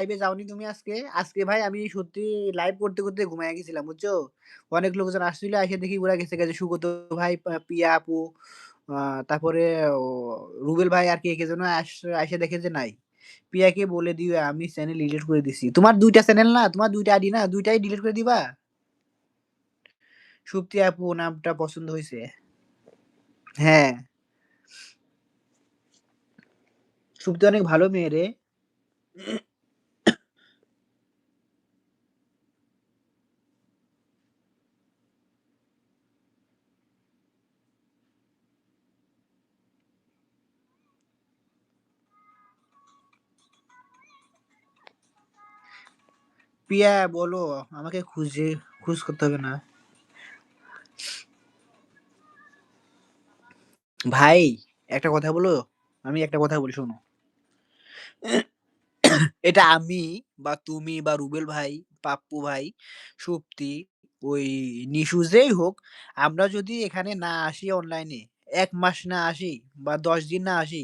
লাইভে যাওনি তুমি আজকে? আজকে ভাই আমি সত্যি লাইভ করতে ঘুমাইয়া গেছিলাম, বুঝছো? অনেক লোকজন আসছিল, আইসা দেখি ওরা গেছে সুগত ভাই, পিয়া আপু, আ তারপরে ও রুবেল ভাই আর কে যেন আইসা দেখে যে নাই। পিয়াকে বলে দিও আমি চ্যানেল ডিলিট করে দিছি। তোমার ২ টা চ্যানেল না? তোমার ২ টা আইডি না? ২ টাই ডিলিট করে দিবা? সুপ্তি আপু নামটা পছন্দ হইছে। হ্যাঁ, সুপ্তি অনেক ভালো মেয়ে রে। পিয়া বলো আমাকে খোঁজ করতে হবে না। ভাই একটা কথা বলো? আমি একটা কথা বলি শোনো। এটা আমি বা তুমি বা রুবেল ভাই, পাপ্পু ভাই, সুপ্তি, ওই নিশু যেই হোক, আমরা যদি এখানে না আসি অনলাইনে, ১ মাস না আসি বা ১০ দিন না আসি,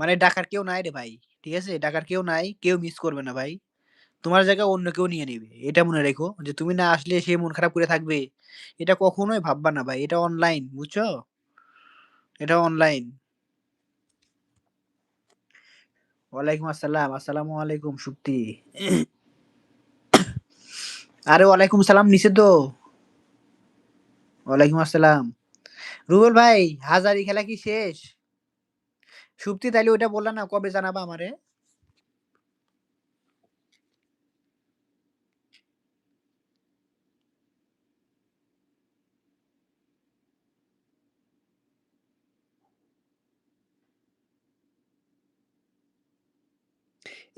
মানে ডাকার কেউ নাই রে ভাই। ঠিক আছে? ডাকার কেউ নাই। কেউ মিস করবে না ভাই। তোমার জায়গায় অন্য কেউ নিয়ে নিবে। এটা মনে রেখো যে তুমি না আসলে সে মন খারাপ করে থাকবে। এটা কখনোই ভাববা না ভাই। এটা অনলাইন, বুঝছো? এটা অনলাইন। ওয়ালাইকুম আসসালাম। আসসালামু আলাইকুম সুপ্তি। আরে ওয়ালাইকুম সালাম নিচে তো। ওয়ালাইকুম আসসালাম। রুবেল ভাই, হাজারী খেলা কি শেষ? সুপ্তি তাইলে ওইটা বললা না কবে জানাবা আমারে?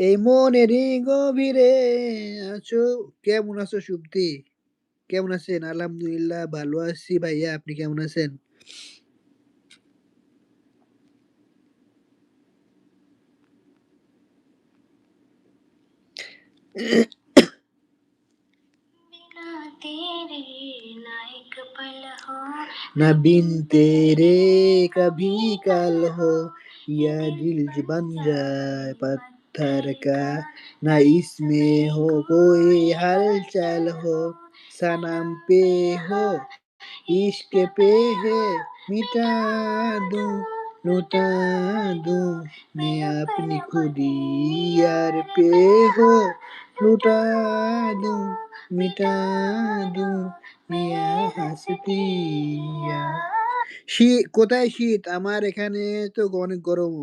এই মনেরই গভীরে আছো। কেমন আছো সুপ্তি? কেমন আছেন? আলহামদুলিল্লাহ ভালো আছি ভাইয়া। আপনি কেমন আছেন? ना बिन तेरे कभी कल हो, या दिल जो बन जाए पत्थर का, ना इसमें हो कोई हलचल हो, सनम पे हो इश्क पे है, मिटा दूं लुटा दूं मैं अपनी खुदी यार पे हो, लुटा दूं मिटा दूं মিয়া হাসতিয়া। কোথায় শীত? আমার এখানে তো অনেক গরম।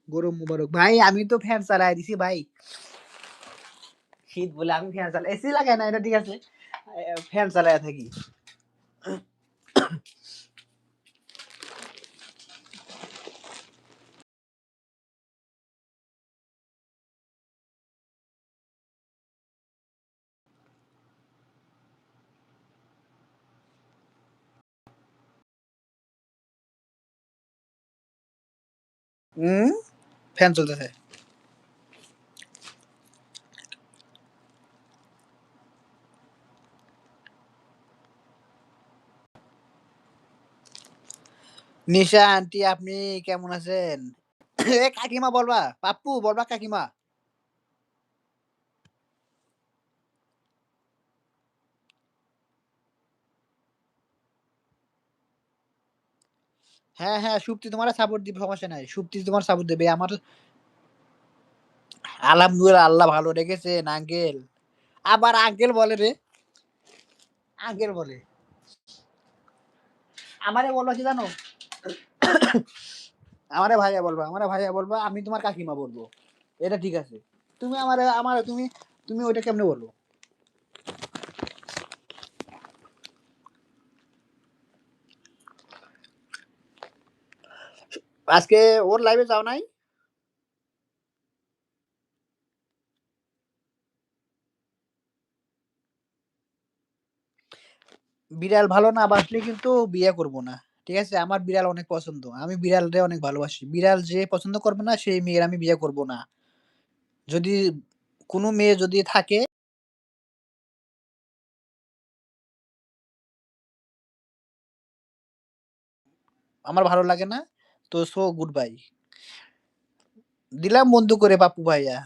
গরম মোবারক। ভাই আমি তো ফ্যান চালায় দিছি ভাই। শীত বলে আমি ফ্যান চালাই, এসি লাগাই না, এটা ঠিক আছে। ফ্যান চালায়া থাকি। হুম? ফ্যান চলতেছে। নিশা আন্টি আপনি কেমন আছেন? এ কাকিমা বলবা? পাপ্পু বলবা কাকিমা? হ্যাঁ, হ্যাঁ, সুপ্তি তোমারে সাপোর্ট দিবে, সমস্যা নাই। সুপ্তি তোমার সাপোর্ট দেবে। আমার আলহামদুলিল্লাহ আল্লাহ ভালো রেখেছেন আঙ্কেল। আবার আঙ্কেল বলে রে। আঙ্কেল বলে। আমারে বলবা কি জানো? আমারে ভাইয়া বলবা, আমি তোমার কাকিমা বলবো। এটা ঠিক আছে। তুমি আমারে তুমি ওইটা কেমনে বলবো? আজকে ওর লাইভে যাও নাই? বিড়াল ভালো না বাসলে কিন্তু বিয়ে করব না। ঠিক আছে? আমার বিড়াল অনেক পছন্দ। আমি বিড়ালরে অনেক ভালোবাসি। বিড়াল যে পছন্দ করবে না সেই মেয়ের আমি বিয়ে করব না। যদি কোন মেয়ে যদি থাকে আমার ভালো লাগে না। তো সো গুড বাই। দিলাম বন্ধু করে পাপ্পু ভাইয়া।